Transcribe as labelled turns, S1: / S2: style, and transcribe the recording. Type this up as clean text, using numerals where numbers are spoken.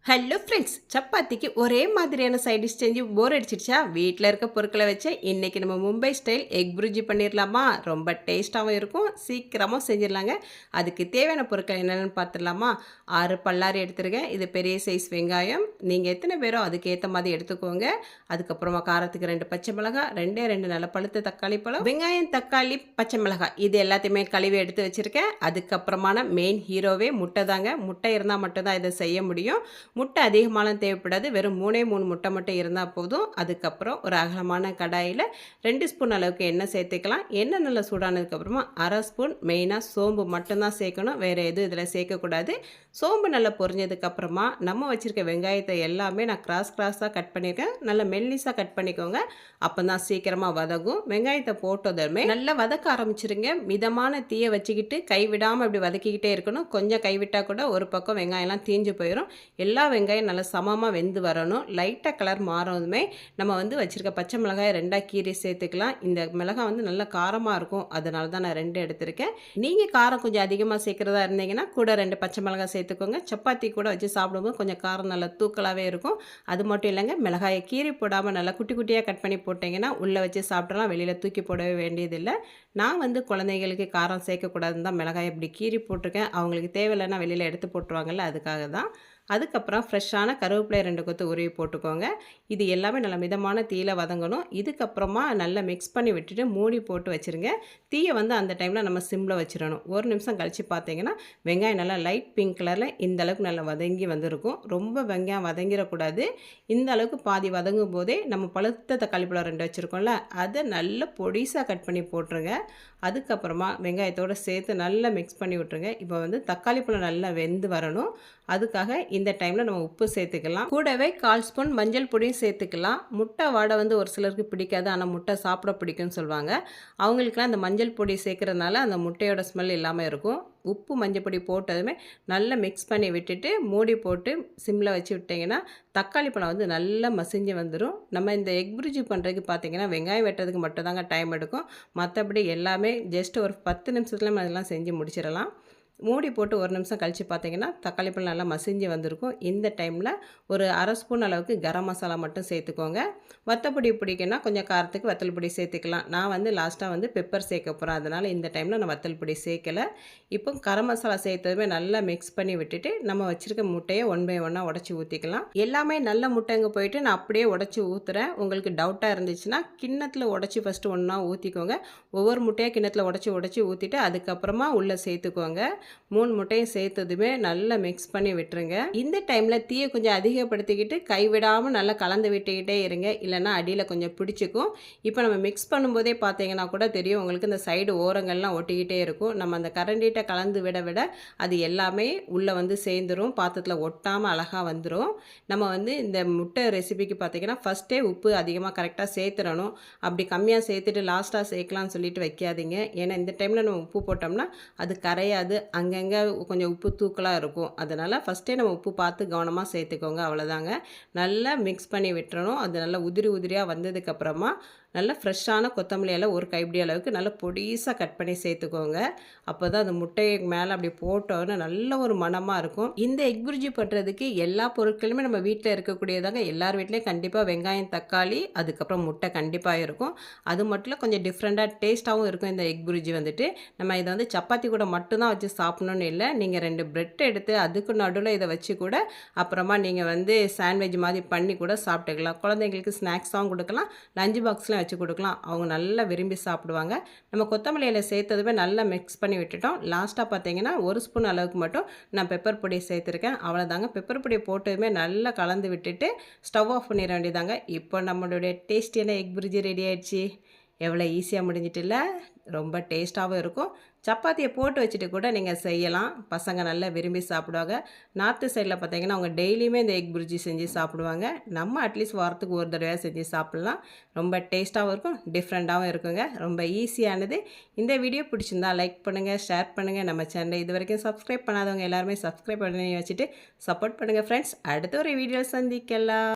S1: Hello friends, சப்பாத்திக்கு ஒரே மாதிரியான சைட் டிஷ் செஞ்சு போர் அடிச்சிடுச்சா? வீட்டில் இருக்க பொருட்களை வச்சு இன்றைக்கி நம்ம மும்பை ஸ்டைல் எக் புர்ஜி பண்ணிடலாமா? ரொம்ப டேஸ்ட்டாகவும் இருக்கும், சீக்கிரமாக செஞ்சிடலாங்க. அதுக்கு தேவையான பொருட்கள் என்னென்னு பார்த்துடலாமா? 6 பல்லாரி எடுத்துருக்கேன். இது பெரிய சைஸ் வெங்காயம். நீங்கள் எத்தனை பேரோ அதுக்கேற்ற மாதிரி எடுத்துக்கோங்க. அதுக்கப்புறமா காரத்துக்கு 2 பச்சை மிளகாய், 2 நல்ல பழுத்த தக்காளி பழம், வெங்காயம், தக்காளி, பச்சை மிளகாய், இது எல்லாத்தையுமே கழுவி எடுத்து வச்சுருக்கேன். அதுக்கப்புறமான மெயின் ஹீரோவே முட்டை தாங்க. முட்டை இருந்தால் மட்டும்தான் இதை செய்ய முடியும். முட்டை அதிகமாலாம் தேவைப்படாது, வெறும் 3 முட்டை மட்டும் இருந்தால் போதும். அதுக்கப்புறம் ஒரு அகலமான கடாயில் 2 ஸ்பூன் அளவுக்கு எண்ணெய் சேர்த்துக்கலாம். எண்ணெய் நல்லா சூடானதுக்கப்புறமா 1/2 ஸ்பூன் மெயினாக சோம்பு மட்டும்தான் சேர்க்கணும், வேறு எதுவும் இதில் சேர்க்கக்கூடாது. சோம்பு நல்லா பொரிஞ்சதுக்கப்புறமா நம்ம வச்சுருக்க வெங்காயத்தை எல்லாமே நான் கிராஸாக கட் பண்ணியிருக்கேன். நல்லா மெல்லிஸாக கட் பண்ணிக்கோங்க, அப்போ தான் சீக்கிரமாக வதங்கும். வெங்காயத்தை போட்டதுமே நல்லா வதக்க ஆரம்பிச்சிருங்க. மிதமான தீயை வச்சுக்கிட்டு கைவிடாமல் இப்படி வதக்கிக்கிட்டே இருக்கணும். கொஞ்சம் கைவிட்டால் கூட ஒரு பக்கம் வெங்காயம்லாம் தீஞ்சு போயிடும். எல்லா வெங்காயம் நல்லா சமமாக வெந்து வரணும். லைட்டாக கலர் மாறதுமே நம்ம வச்சுருக்க பச்சை மிளகாய் 2ஆக கீரி சேர்த்துக்கலாம். இந்த மிளகாய் நல்லா காரமாக இருக்கும், அதனால தான் நான் 2 எடுத்திருக்கேன். நீங்கள் காரம் கொஞ்சம் அதிகமாக சேர்க்குறதா இருந்தீங்கன்னா கூட 2 பச்சை மிளகாய் சேர்த்துக்கோங்க. சப்பாத்தி கூட வச்சு சாப்பிடும்போது கொஞ்சம் காரம் நல்லா தூக்கலாகவே இருக்கும். அது மட்டும் இல்லைங்க, மிளகாயை கீரி போடாமல் நல்லா குட்டி குட்டியாக கட் பண்ணி போட்டிங்கன்னா உள்ளே வச்சு சாப்பிட்றலாம், வெளியில் தூக்கி போடவே வேண்டியதில்லை. நான் குழந்தைங்களுக்கு காரம் சேர்க்கக்கூடாதுன்னு தான் மிளகாய் இப்படி கீரி போட்டிருக்கேன். அவங்களுக்கு தேவையில்லைன்னா வெளியில் எடுத்து போட்டுருவாங்கல்ல, அதுக்காக தான். அதுக்கப்புறம் ஃப்ரெஷ்ஷான கருவேப்பிலை 2 கொத்து உருவி போட்டுக்கோங்க. இது எல்லாமே நல்லா மிதமான தீயில வதங்கணும். இதுக்கப்புறமா நல்லா மிக்ஸ் பண்ணி விட்டுட்டு மூடி போட்டு வச்சுருங்க. தீயை அந்த டைமில் நம்ம சிம்மில் வச்சிடணும். 1 நிமிஷம் கழித்து பார்த்தீங்கன்னா வெங்காயம் நல்லா லைட் பிங்க் கலரில் இந்த அளவுக்கு நல்லா வதங்கி வந்திருக்கும். ரொம்ப வெங்காயம் வதங்கிடக்கூடாது. இந்த அளவுக்கு பாதி வதங்கும் போதே நம்ம பழுத்த தக்காளி பழம் 2 வச்சுருக்கோம்ல, அதை நல்லா பொடிசாக கட் பண்ணி போட்டுருங்க. அதுக்கப்புறமா வெங்காயத்தோடு சேர்த்து நல்லா மிக்ஸ் பண்ணி விட்டுருங்க. இப்போ தக்காளி பழம் நல்லா வெந்து வரணும். அதுக்காக இந்த டைமில் நம்ம உப்பு சேர்த்துக்கலாம். கூடவே 1/4 ஸ்பூன் மஞ்சள் பொடியும் சேர்த்துக்கலாம். முட்டை வாடை ஒரு சிலருக்கு பிடிக்காது, ஆனால் முட்டை சாப்பிட பிடிக்கும்னு சொல்லுவாங்க. அவங்களுக்குலாம் அந்த மஞ்சள் பொடி சேர்க்குறதுனால அந்த முட்டையோட ஸ்மெல் இல்லாமல் இருக்கும். உப்பு மஞ்சள் பொடி போட்டதுமே நல்லா மிக்ஸ் பண்ணி விட்டுட்டு மூடி போட்டு சிம்மில் வச்சு விட்டிங்கன்னா தக்காளி பழம் நல்லா மசிஞ்சு வந்துடும். நம்ம இந்த எக் புர்ஜி பண்ணுறதுக்கு பார்த்திங்கன்னா வெங்காயம் வெட்டுறதுக்கு மட்டும் தாங்க டைம் எடுக்கும். மற்றபடி எல்லாமே ஜஸ்ட் ஒரு 10 நிமிஷத்துல அதெல்லாம் செஞ்சு முடிச்சிடலாம். மூடி போட்டு 1 நிமிஷம் கழித்து பார்த்தீங்கன்னா தக்காளி பழம் நல்லா மசிஞ்சு வந்திருக்கும். இந்த டைமில் ஒரு 1/2 ஸ்பூன் அளவுக்கு கரம் மசாலா மட்டும் சேர்த்துக்கோங்க. வத்தப்பொடி பிடிக்குன்னா கொஞ்சம் காரத்துக்கு வத்தல் பொடி சேர்த்துக்கலாம். நான் லாஸ்ட்டாக பெப்பர் சேர்க்க போகிறேன், அதனால் இந்த டைமில் நான் வத்தல் பொடி சேர்க்கலை. இப்போ கரம் மசாலா சேர்த்ததுமே நல்லா மிக்ஸ் பண்ணி விட்டுட்டு நம்ம வச்சுருக்க முட்டையை 1 பை 1 உடச்சி ஊற்றிக்கலாம். எல்லாமே நல்ல முட்டைங்க போயிட்டு நான் அப்படியே உடச்சி ஊற்றுறேன். உங்களுக்கு டவுட்டாக இருந்துச்சுன்னா கிண்ணத்தில் உடச்சி ஃபஸ்ட்டு ஒன்றா ஊற்றிக்கோங்க. ஒவ்வொரு முட்டையாக கிண்ணத்தில் உடச்சி ஊற்றிட்டு அதுக்கப்புறமா உள்ளே சேர்த்துக்கோங்க. 3 முட்டையும் சேர்த்ததுமே நல்லா மிக்ஸ் பண்ணி விட்டுருங்க. இந்த டைமில் தீயை கொஞ்சம் அதிகப்படுத்திக்கிட்டு கைவிடாமல் நல்லா கலந்து விட்டுக்கிட்டே இருங்க, இல்லைன்னா அடியில் கொஞ்சம் பிடிச்சிக்கும். இப்போ நம்ம மிக்ஸ் பண்ணும்போதே பார்த்தீங்கன்னா கூட தெரியும் உங்களுக்கு இந்த சைடு ஓரங்கள்லாம் ஒட்டிக்கிட்டே இருக்கும். நம்ம அந்த கரண்டிகிட்ட கலந்து விட அது எல்லாமே உள்ளே சேர்ந்துடும், பாத்திரத்தில் ஒட்டாமல் அழகாக வந்துடும். நம்ம இந்த முட்டை ரெசிபிக்கு பார்த்தீங்கன்னா ஃபஸ்ட்டே உப்பு அதிகமாக கரெக்டாக சேர்த்துடணும். அப்படி கம்மியாக சேர்த்துட்டு லாஸ்ட்டாக சேர்க்கலாம்னு சொல்லிட்டு வைக்காதீங்க. ஏன்னா இந்த டைமில் நம்ம உப்பு போட்டோம்னா அது கரையாது, அங்கங்கே கொஞ்சம் உப்பு தூக்கலாக இருக்கும். அதனால் ஃபஸ்ட்டே நம்ம உப்பு பார்த்து கவனமாக சேர்த்துக்கோங்க, அவ்வளோதாங்க. நல்லா மிக்ஸ் பண்ணி விட்டுறணும். அது நல்லா உதிரியாக வந்ததுக்கப்புறமா நல்லா ஃப்ரெஷ்ஷான கொத்தமல்லி எல்லாம் ஒரு கைப்பிடி அளவுக்கு நல்லா பொடிசாக கட் பண்ணி சேர்த்துக்கோங்க. அப்போ தான் அந்த முட்டைக்கு மேலே அப்படி போட்டோன்னு நல்ல ஒரு மணமாக இருக்கும். இந்த எக் புர்ஜி பண்ணுறதுக்கு எல்லா பொருட்களுமே நம்ம வீட்டில் இருக்கக்கூடியதாங்க. எல்லார் வீட்லேயும் கண்டிப்பாக வெங்காயம், தக்காளி, அதுக்கப்புறம் முட்டை கண்டிப்பாக இருக்கும். அது மட்டும் இல்லை, கொஞ்சம் டிஃப்ரெண்ட்டாக டேஸ்ட்டாகவும் இருக்கும் இந்த எக் புர்ஜி நம்ம இதை சப்பாத்தி கூட மட்டும்தான் வச்சு சாப்பிடணுன்னு இல்லை. நீங்கள் 2 பிரெட் எடுத்து அதுக்கு நடுவில் இதை வச்சு கூட அப்புறமா நீங்கள் சாண்ட்விச் மாதிரி பண்ணி கூட சாப்பிட்டுக்கலாம். குழந்தைங்களுக்கு ஸ்நாக்ஸாகவும் கொடுக்கலாம், லஞ்ச் பாக்ஸ்லாம் வச்சு கொடுக்கலாம். அவங்க நல்லா விரும்பி சாப்பிடுவாங்க. நம்ம கொத்தமல்லி இலை சேர்த்ததுமே நல்லா மிக்ஸ் பண்ணி விட்டுட்டோம். லாஸ்ட்டாக பார்த்தீங்கன்னா 1 ஸ்பூன் அளவுக்கு மட்டும் நான் பெப்பர் பொடி சேர்த்துருக்கேன், அவ்வளோதாங்க. பெப்பர் பொடியை போட்டதுமே நல்லா கலந்து விட்டுட்டு ஸ்டவ் ஆஃப் பண்ணிட வேண்டியதாங்க. இப்போ நம்மளுடைய டேஸ்டியான எக் புர்ஜி ரெடி ஆயிடுச்சு. எவ்வளோ ஈஸியாக முடிஞ்சிட்டில்ல, ரொம்ப டேஸ்ட்டாகவும் இருக்கும். சப்பாத்தியை போட்டு வச்சுட்டு கூட நீங்கள் செய்யலாம், பசங்க நல்லா விரும்பி சாப்பிடுவாங்க. நார்த்து சைடில் பார்த்தீங்கன்னா அவங்க டெய்லியுமே இந்த எக் புர்ஜி செஞ்சு சாப்பிடுவாங்க. நம்ம அட்லீஸ்ட் வாரத்துக்கு ஒரு தடவையாக செஞ்சு சாப்பிட்லாம். ரொம்ப டேஸ்ட்டாகவும் இருக்கும், டிஃப்ரெண்ட்டாகவும் இருக்குங்க. ரொம்ப ஈஸியானது. இந்த வீடியோ பிடிச்சிருந்தா லைக் பண்ணுங்கள், ஷேர் பண்ணுங்கள். நம்ம சேனலை இது வரைக்கும் சப்ஸ்கிரைப் பண்ணாதவங்க எல்லாருமே சப்ஸ்கிரைப் பண்ணி வச்சுட்டு சப்போர்ட் பண்ணுங்கள் ஃப்ரெண்ட்ஸ். அடுத்த ஒரு வீடியோ சந்திக்கலாம்.